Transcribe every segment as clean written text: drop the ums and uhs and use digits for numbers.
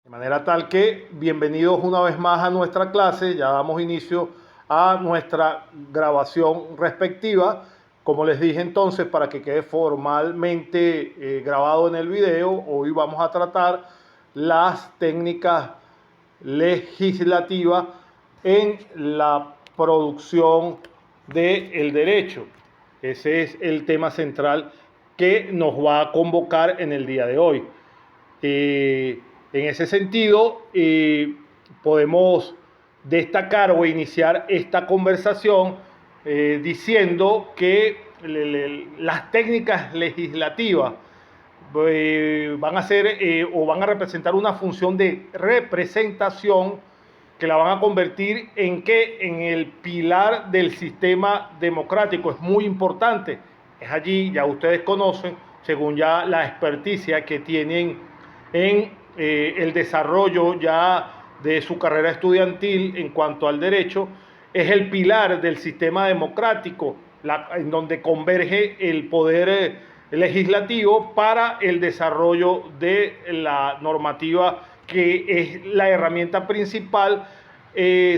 De manera tal que bienvenidos una vez más a nuestra clase, ya damos inicio a nuestra grabación respectiva. Como les dije entonces, para que quede formalmente grabado en el video, hoy vamos a tratar las técnicas legislativas en la producción del derecho. Ese es el tema central que nos va a convocar en el día de hoy. En ese sentido, podemos destacar o iniciar esta conversación diciendo que las técnicas legislativas van a ser o van a representar una función de representación que la van a convertir en el pilar del sistema democrático. Es muy importante. Es allí, ya ustedes conocen, según ya la experticia que tienen en el desarrollo ya de su carrera estudiantil en cuanto al derecho, es el pilar del sistema democrático, en donde converge el poder legislativo para el desarrollo de la normativa, que es la herramienta principal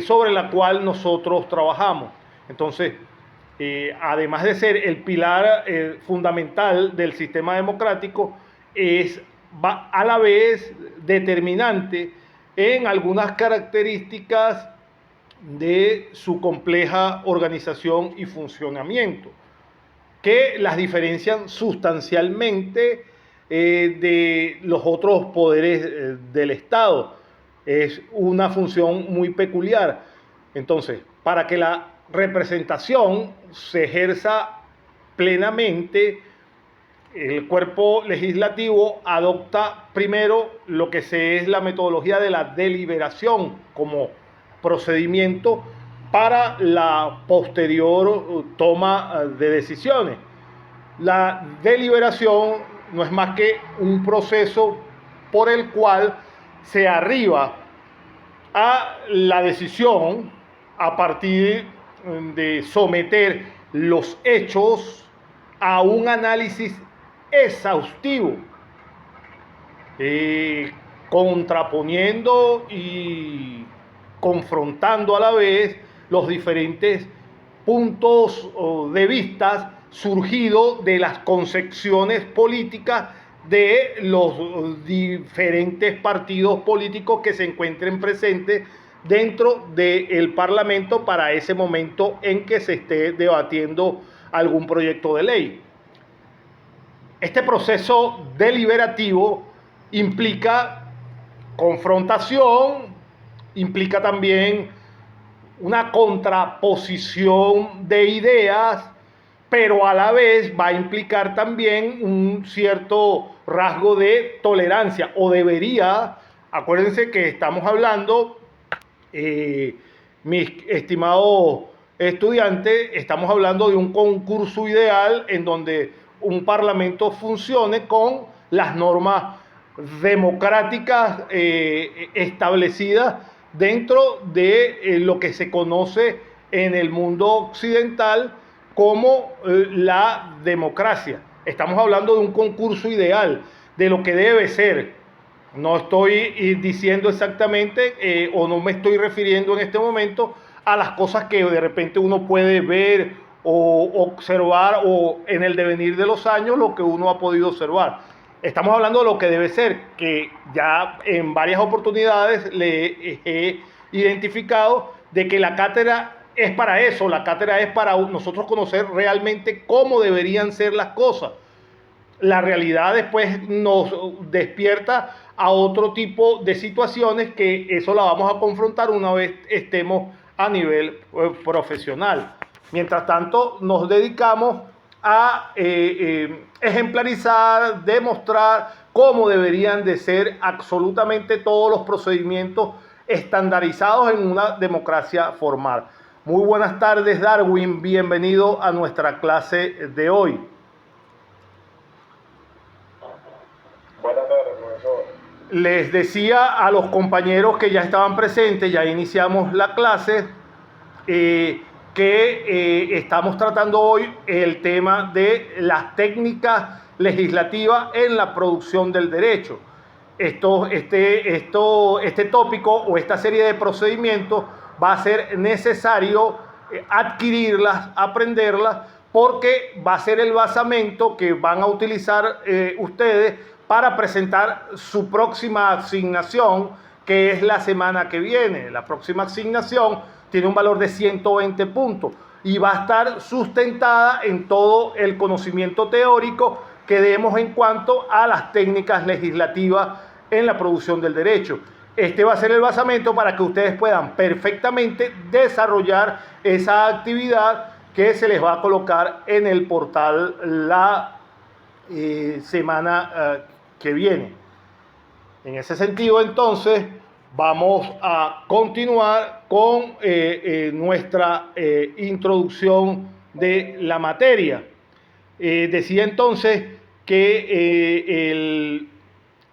sobre la cual nosotros trabajamos. Entonces, además de ser el pilar fundamental del sistema democrático, va a la vez determinante en algunas características de su compleja organización y funcionamiento, que las diferencian sustancialmente de los otros poderes del Estado. Es una función muy peculiar. Entonces, para que la representación se ejerza plenamente, el cuerpo legislativo adopta primero lo que es la metodología de la deliberación como procedimiento para la posterior toma de decisiones. La deliberación no es más que un proceso por el cual se arriba a la decisión a partir de someter los hechos a un análisis exhaustivo, contraponiendo y confrontando a la vez los diferentes puntos de vista surgidos de las concepciones políticas de los diferentes partidos políticos que se encuentren presentes dentro del Parlamento para ese momento en que se esté debatiendo algún proyecto de ley. Este proceso deliberativo implica confrontación, implica también una contraposición de ideas, pero a la vez va a implicar también un cierto rasgo de tolerancia, o debería. Acuérdense que estamos hablando, mis estimados estudiantes, estamos hablando de un concurso ideal en donde un parlamento funcione con las normas democráticas establecidas dentro de lo que se conoce en el mundo occidental como la democracia. Estamos hablando de un concurso ideal, de lo que debe ser. No estoy diciendo exactamente o no me estoy refiriendo en este momento a las cosas que de repente uno puede ver o observar, o en el devenir de los años lo que uno ha podido observar. Estamos hablando de lo que debe ser, que ya en varias oportunidades le he identificado de que la cátedra es para eso. La cátedra es para nosotros conocer realmente cómo deberían ser las cosas. La realidad después nos despierta a otro tipo de situaciones, que eso la vamos a confrontar una vez estemos a nivel profesional. Mientras tanto, nos dedicamos a ejemplarizar, demostrar cómo deberían de ser absolutamente todos los procedimientos estandarizados en una democracia formal. Muy buenas tardes, Darwin. Bienvenido a nuestra clase de hoy. Buenas tardes, profesor. Les decía a los compañeros que ya estaban presentes, ya iniciamos la clase, que estamos tratando hoy el tema de las técnicas legislativas en la producción del derecho. este tópico o esta serie de procedimientos va a ser necesario adquirirlas, aprenderlas, porque va a ser el basamento que van a utilizar ustedes para presentar su próxima asignación, que es la semana que viene. La próxima asignación tiene un valor de 120 puntos y va a estar sustentada en todo el conocimiento teórico que demos en cuanto a las técnicas legislativas en la producción del derecho. Este va a ser el basamento para que ustedes puedan perfectamente desarrollar esa actividad que se les va a colocar en el portal la semana que viene. En ese sentido, entonces, vamos a continuar con nuestra introducción de la materia. Decía entonces que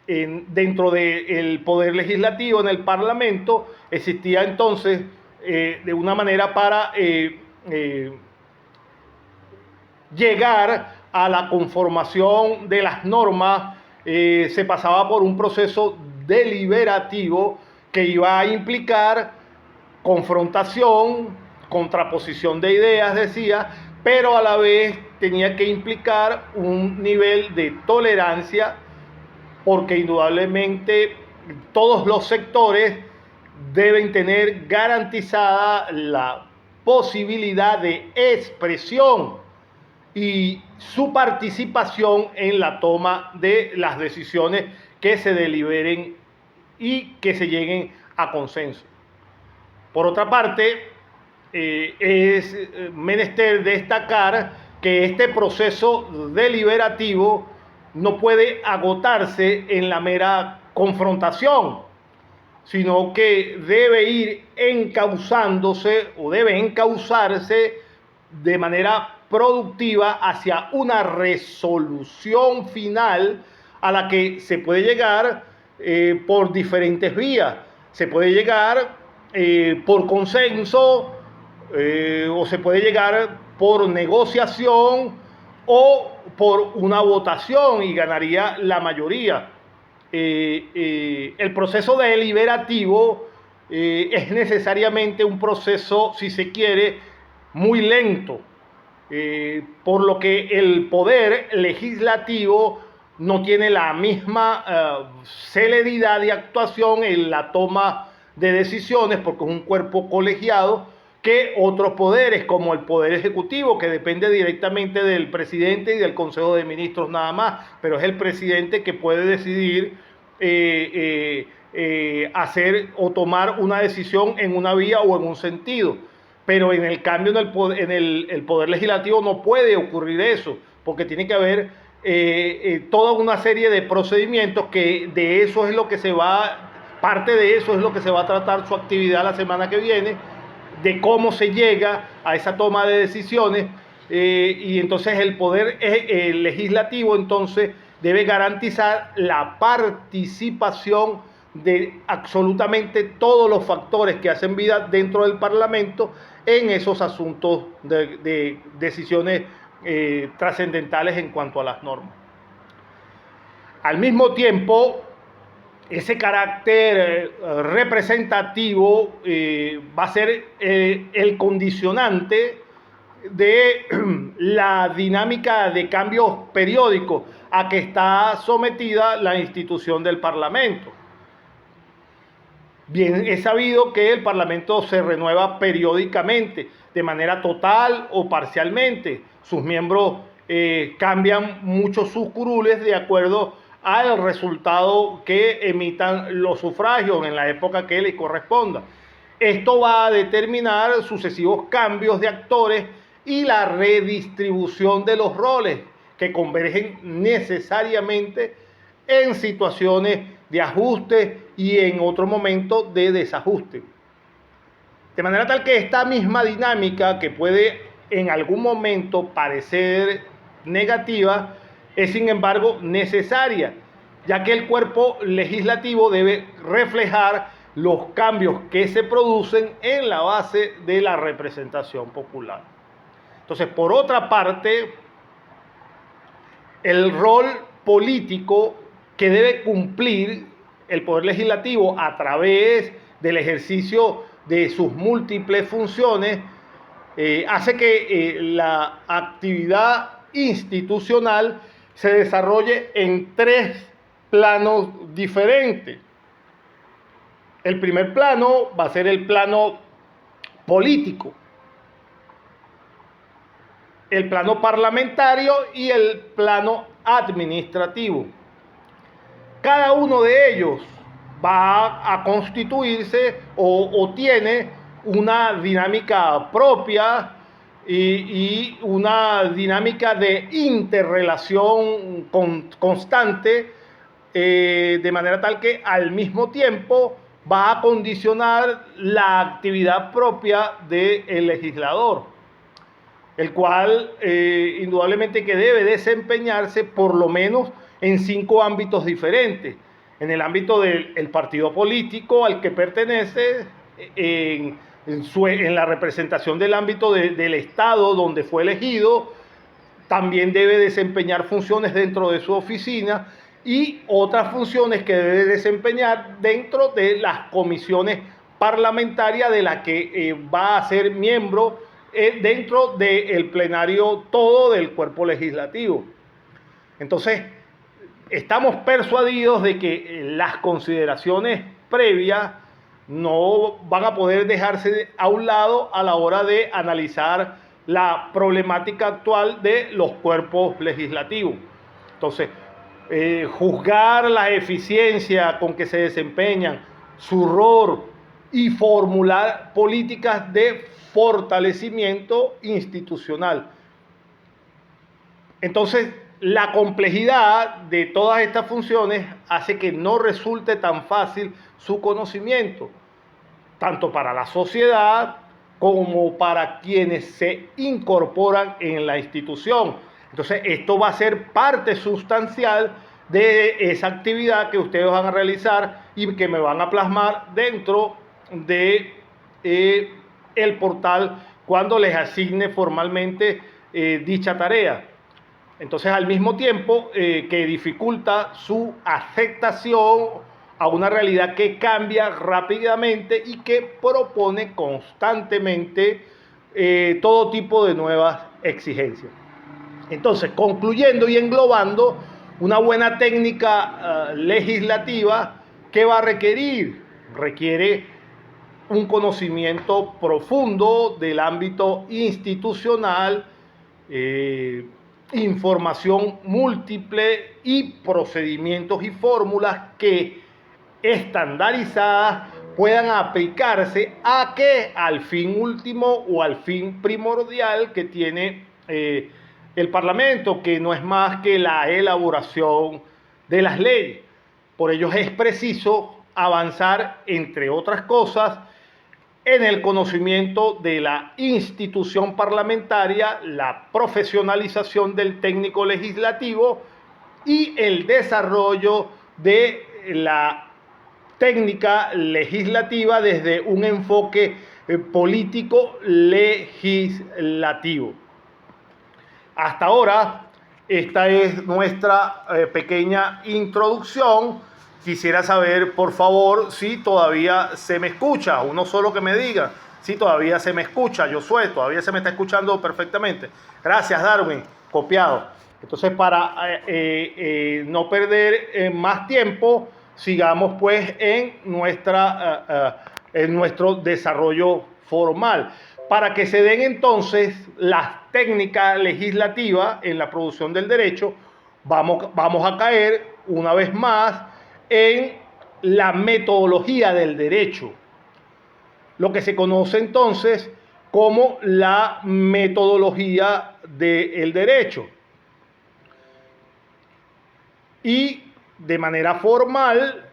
dentro del Poder Legislativo, en el Parlamento, existía entonces de una manera para llegar a la conformación de las normas, se pasaba por un proceso deliberativo que iba a implicar confrontación, contraposición de ideas, decía, pero a la vez tenía que implicar un nivel de tolerancia, porque indudablemente todos los sectores deben tener garantizada la posibilidad de expresión y su participación en la toma de las decisiones que se deliberen y que se lleguen a consenso. Por otra parte, es menester destacar que este proceso deliberativo no puede agotarse en la mera confrontación, sino que debe ir encauzándose o debe encauzarse de manera productiva hacia una resolución final a la que se puede llegar por diferentes vías. Se puede llegar por consenso o se puede llegar por negociación o por una votación y ganaría la mayoría. El proceso deliberativo es necesariamente un proceso, si se quiere, muy lento, por lo que el poder legislativo no tiene la misma celeridad de actuación en la toma de decisiones, porque es un cuerpo colegiado, que otros poderes, como el Poder Ejecutivo, que depende directamente del presidente y del Consejo de Ministros nada más, pero es el presidente que puede decidir hacer o tomar una decisión en una vía o en un sentido. Pero en el cambio en el poder Legislativo no puede ocurrir eso, porque tiene que haber toda una serie de procedimientos que de eso es lo que se va, parte de eso es lo que se va a tratar su actividad la semana que viene, de cómo se llega a esa toma de decisiones, y entonces el poder legislativo entonces debe garantizar la participación de absolutamente todos los factores que hacen vida dentro del Parlamento en esos asuntos de decisiones trascendentales en cuanto a las normas. Al mismo tiempo, ese carácter representativo va a ser el condicionante de la dinámica de cambios periódicos a que está sometida la institución del Parlamento. Bien, es sabido que el Parlamento se renueva periódicamente, de manera total o parcialmente. Sus miembros cambian mucho sus curules de acuerdo al resultado que emitan los sufragios en la época que les corresponda. Esto va a determinar sucesivos cambios de actores y la redistribución de los roles que convergen necesariamente en situaciones de ajuste y en otro momento de desajuste. De manera tal que esta misma dinámica, que puede en algún momento parecer negativa, es sin embargo necesaria, ya que el cuerpo legislativo debe reflejar los cambios que se producen en la base de la representación popular. Entonces, por otra parte, el rol político que debe cumplir el Poder Legislativo, a través del ejercicio de sus múltiples funciones, hace que la actividad institucional se desarrolle en tres planos diferentes. El primer plano va a ser el plano político, el plano parlamentario y el plano administrativo. Cada uno de ellos va a constituirse o tiene una dinámica propia y una dinámica de interrelación constante, de manera tal que al mismo tiempo va a condicionar la actividad propia del legislador, el cual indudablemente que debe desempeñarse por lo menos en 5 ámbitos diferentes. En el ámbito del partido político al que pertenece, en la representación del ámbito del Estado donde fue elegido, también debe desempeñar funciones dentro de su oficina y otras funciones que debe desempeñar dentro de las comisiones parlamentarias de las que va a ser miembro dentro del plenario todo del cuerpo legislativo. Entonces, estamos persuadidos de que las consideraciones previas no van a poder dejarse a un lado a la hora de analizar la problemática actual de los cuerpos legislativos. Entonces, juzgar la eficiencia con que se desempeñan, su rol y formular políticas de fortalecimiento institucional. Entonces, la complejidad de todas estas funciones hace que no resulte tan fácil su conocimiento, tanto para la sociedad como para quienes se incorporan en la institución. Entonces, esto va a ser parte sustancial de esa actividad que ustedes van a realizar y que me van a plasmar dentro de el portal cuando les asigne formalmente dicha tarea. Entonces, al mismo tiempo que dificulta su aceptación a una realidad que cambia rápidamente y que propone constantemente todo tipo de nuevas exigencias. Entonces, concluyendo y englobando, una buena técnica legislativa, ¿qué va a requerir? Requiere un conocimiento profundo del ámbito institucional, información múltiple y procedimientos y fórmulas que estandarizadas puedan aplicarse a que al fin último o al fin primordial que tiene el Parlamento, que no es más que la elaboración de las leyes. Por ello es preciso avanzar, entre otras cosas, en el conocimiento de la institución parlamentaria, la profesionalización del técnico legislativo y el desarrollo de la técnica legislativa desde un enfoque político legislativo. Hasta ahora, esta es nuestra pequeña introducción. Quisiera saber, por favor, si todavía se me escucha. Uno solo que me diga si todavía se me escucha. Josué, todavía se me está escuchando perfectamente. Gracias, Darwin. Copiado. Entonces, para no perder más tiempo, sigamos pues en nuestro desarrollo formal. Para que se den entonces las técnicas legislativas en la producción del derecho, vamos a caer una vez más en la metodología del derecho, lo que se conoce entonces como la metodología del derecho. Y de manera formal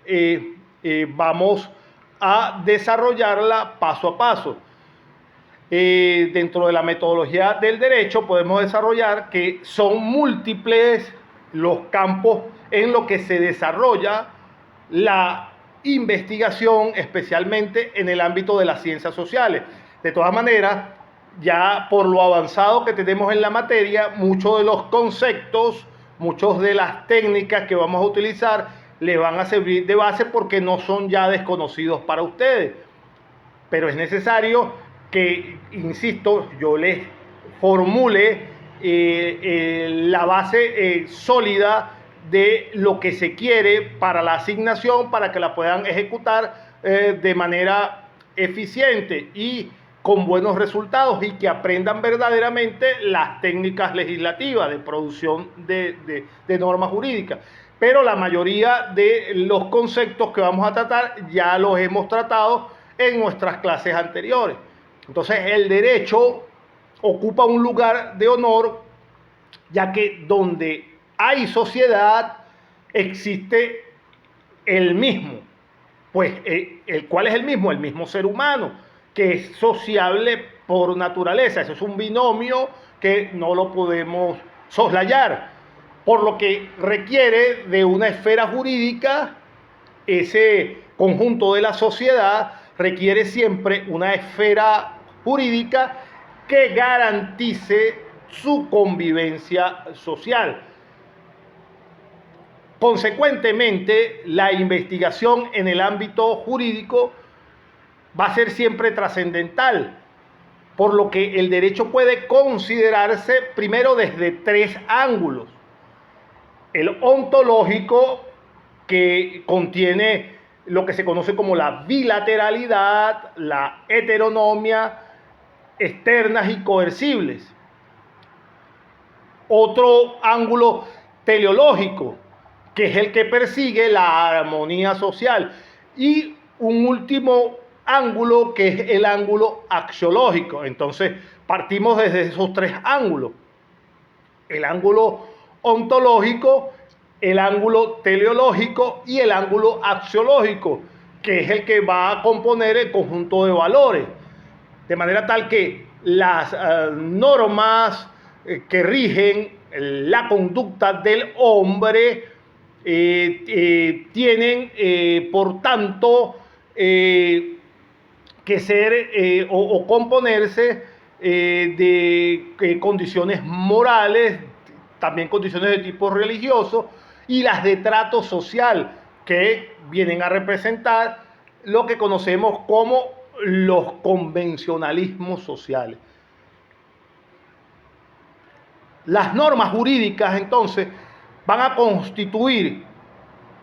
vamos a desarrollarla paso a paso. Dentro de la metodología del derecho podemos desarrollar que son múltiples los campos en los que se desarrolla la investigación, especialmente en el ámbito de las ciencias sociales. De todas maneras, ya por lo avanzado que tenemos en la materia, muchos de los conceptos, muchas de las técnicas que vamos a utilizar, les van a servir de base porque no son ya desconocidos para ustedes. Pero es necesario que, insisto, yo les formule la base sólida de lo que se quiere para la asignación, para que la puedan ejecutar de manera eficiente y con buenos resultados, y que aprendan verdaderamente las técnicas legislativas de producción de normas jurídicas. Pero la mayoría de los conceptos que vamos a tratar ya los hemos tratado en nuestras clases anteriores. Entonces, el derecho ocupa un lugar de honor, ya que donde hay sociedad existe el mismo. Pues, ¿cuál es el mismo? El mismo ser humano, que es sociable por naturaleza. Eso es un binomio que no lo podemos soslayar, por lo que requiere de una esfera jurídica. Ese conjunto de la sociedad requiere siempre una esfera jurídica que garantice su convivencia social. Consecuentemente, la investigación en el ámbito jurídico va a ser siempre trascendental, por lo que el derecho puede considerarse primero desde tres ángulos: el ontológico, que contiene lo que se conoce como la bilateralidad, la heteronomia, externas y coercibles. Otro ángulo teleológico, que es el que persigue la armonía social. Y un último ángulo, que es el ángulo axiológico. Entonces, partimos desde esos tres ángulos: el ángulo ontológico, el ángulo teleológico y el ángulo axiológico, que es el que va a componer el conjunto de valores. De manera tal que las normas que rigen la conducta del hombre tienen, por tanto, que ser o componerse de condiciones morales, también condiciones de tipo religioso, y las de trato social, que vienen a representar lo que conocemos como los convencionalismos sociales. Las normas jurídicas, entonces, van a constituir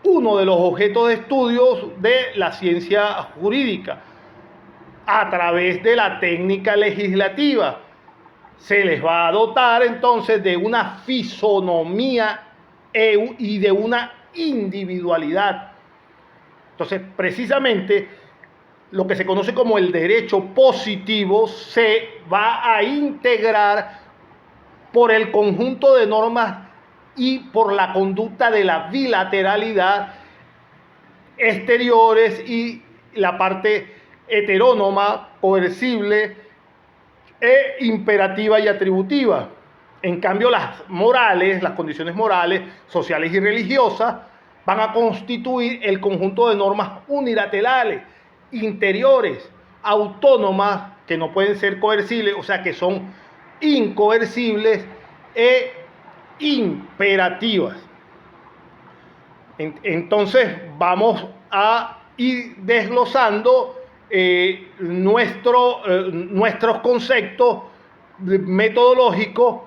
uno de los objetos de estudios de la ciencia jurídica. A través de la técnica legislativa se les va a dotar entonces de una fisonomía y de una individualidad. Entonces, precisamente, lo que se conoce como el derecho positivo se va a integrar por el conjunto de normas y por la conducta de la bilateralidad exteriores y la parte heterónoma, coercible e imperativa y atributiva. En cambio, las morales, las condiciones morales, sociales y religiosas van a constituir el conjunto de normas unilaterales, interiores, autónomas, que no pueden ser coercibles, o sea, que son incoercibles e imperativas. Entonces, vamos a ir desglosando nuestros conceptos metodológicos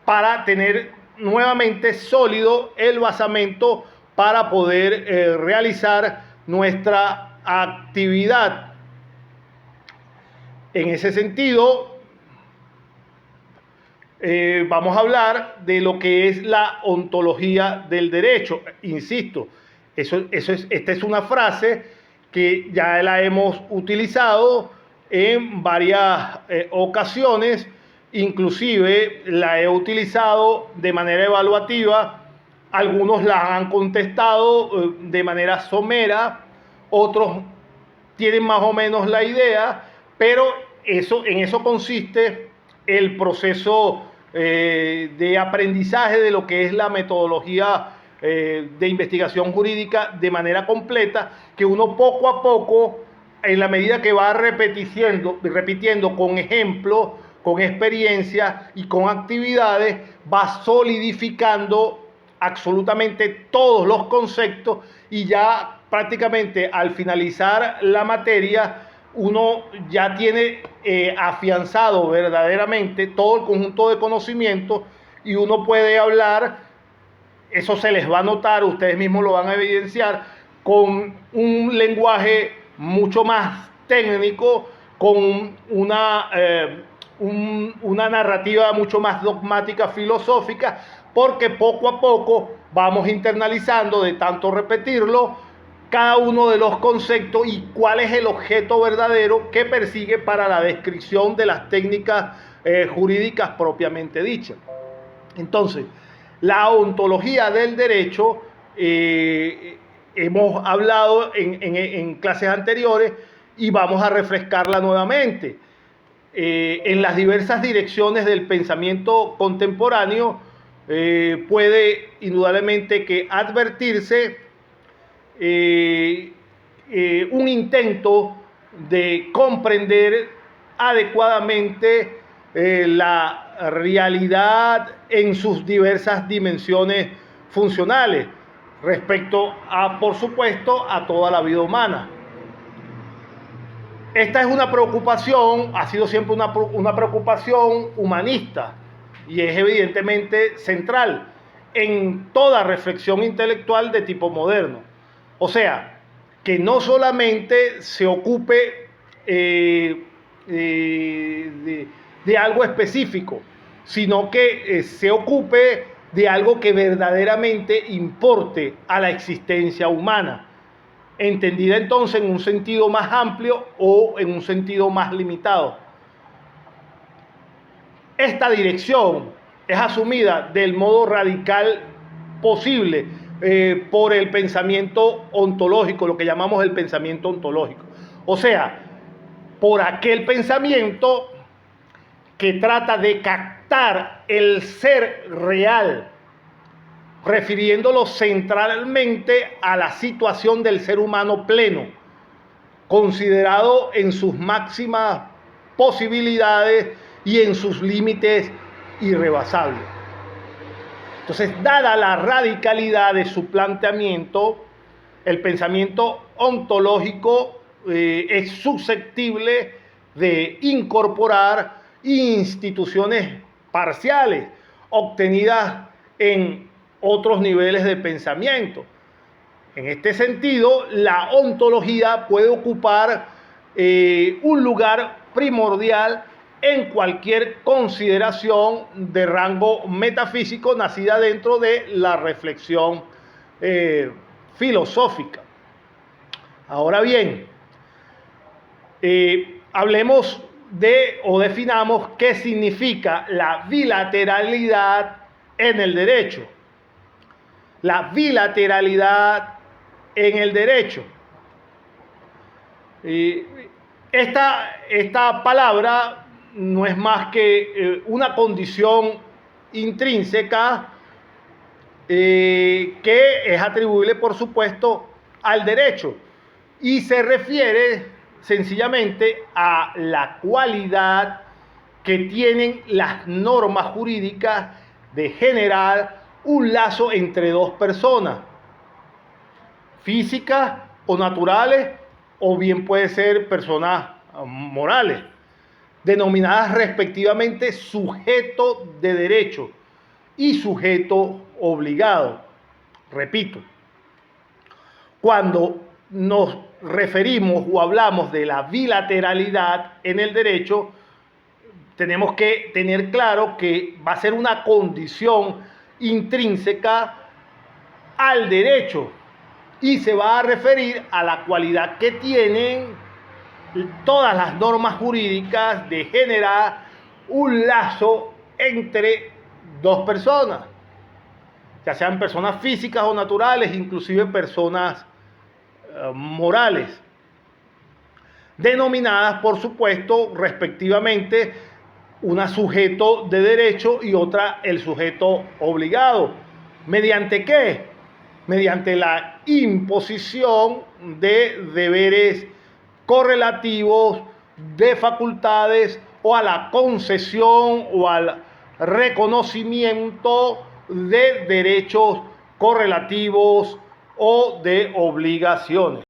para tener nuevamente sólido el basamento para poder realizar nuestra actividad. En ese sentido, vamos a hablar de lo que es la ontología del derecho. Insisto, esta es una frase que ya la hemos utilizado en varias ocasiones, inclusive la he utilizado de manera evaluativa. Algunos la han contestado de manera somera, otros tienen más o menos la idea, pero en eso consiste el proceso de aprendizaje de lo que es la metodología de investigación jurídica de manera completa, que uno poco a poco, en la medida que va repitiendo con ejemplos, con experiencias y con actividades, va solidificando absolutamente todos los conceptos y ya prácticamente al finalizar la materia uno ya tiene afianzado verdaderamente todo el conjunto de conocimientos y uno puede hablar, eso se les va a notar, ustedes mismos lo van a evidenciar, con un lenguaje mucho más técnico, con una narrativa mucho más dogmática, filosófica, porque poco a poco vamos internalizando de tanto repetirlo cada uno de los conceptos y cuál es el objeto verdadero que persigue para la descripción de las técnicas jurídicas propiamente dichas. Entonces, la ontología del derecho, hemos hablado en clases anteriores y vamos a refrescarla nuevamente. En las diversas direcciones del pensamiento contemporáneo puede indudablemente que advertirse un intento de comprender adecuadamente la realidad en sus diversas dimensiones funcionales respecto a, por supuesto, a toda la vida humana. Esta es una preocupación, ha sido siempre una preocupación humanista y es evidentemente central en toda reflexión intelectual de tipo moderno. O sea, que no solamente se ocupe de algo específico, sino que se ocupe de algo que verdaderamente importe a la existencia humana, entendida entonces en un sentido más amplio o en un sentido más limitado. Esta dirección es asumida del modo radical posible por el pensamiento ontológico, lo que llamamos el pensamiento ontológico. O sea, por aquel pensamiento que trata de captar el ser real, refiriéndolo centralmente a la situación del ser humano pleno, considerado en sus máximas posibilidades y en sus límites irrebasables. Entonces, dada la radicalidad de su planteamiento, el pensamiento ontológico es susceptible de incorporar instituciones parciales obtenidas en otros niveles de pensamiento. En este sentido, la ontología puede ocupar un lugar primordial en cualquier consideración de rango metafísico nacida dentro de la reflexión filosófica. Ahora bien, hablemos o definamos qué significa la bilateralidad en el derecho. La bilateralidad en el derecho. Esta palabra no es más que una condición intrínseca que es atribuible, por supuesto, al derecho y se refiere sencillamente a la cualidad que tienen las normas jurídicas de generar un lazo entre dos personas, físicas o naturales, o bien puede ser personas morales, denominadas respectivamente sujeto de derecho y sujeto obligado. Repito, cuando nos referimos o hablamos de la bilateralidad en el derecho, tenemos que tener claro que va a ser una condición intrínseca al derecho y se va a referir a la cualidad que tienen todas las normas jurídicas de generar un lazo entre dos personas, ya sean personas físicas o naturales, inclusive personas morales, denominadas, por supuesto, respectivamente, una sujeto de derecho y otra el sujeto obligado. ¿Mediante qué? Mediante la imposición de deberes correlativos, de facultades o a la concesión o al reconocimiento de derechos correlativos o de obligaciones.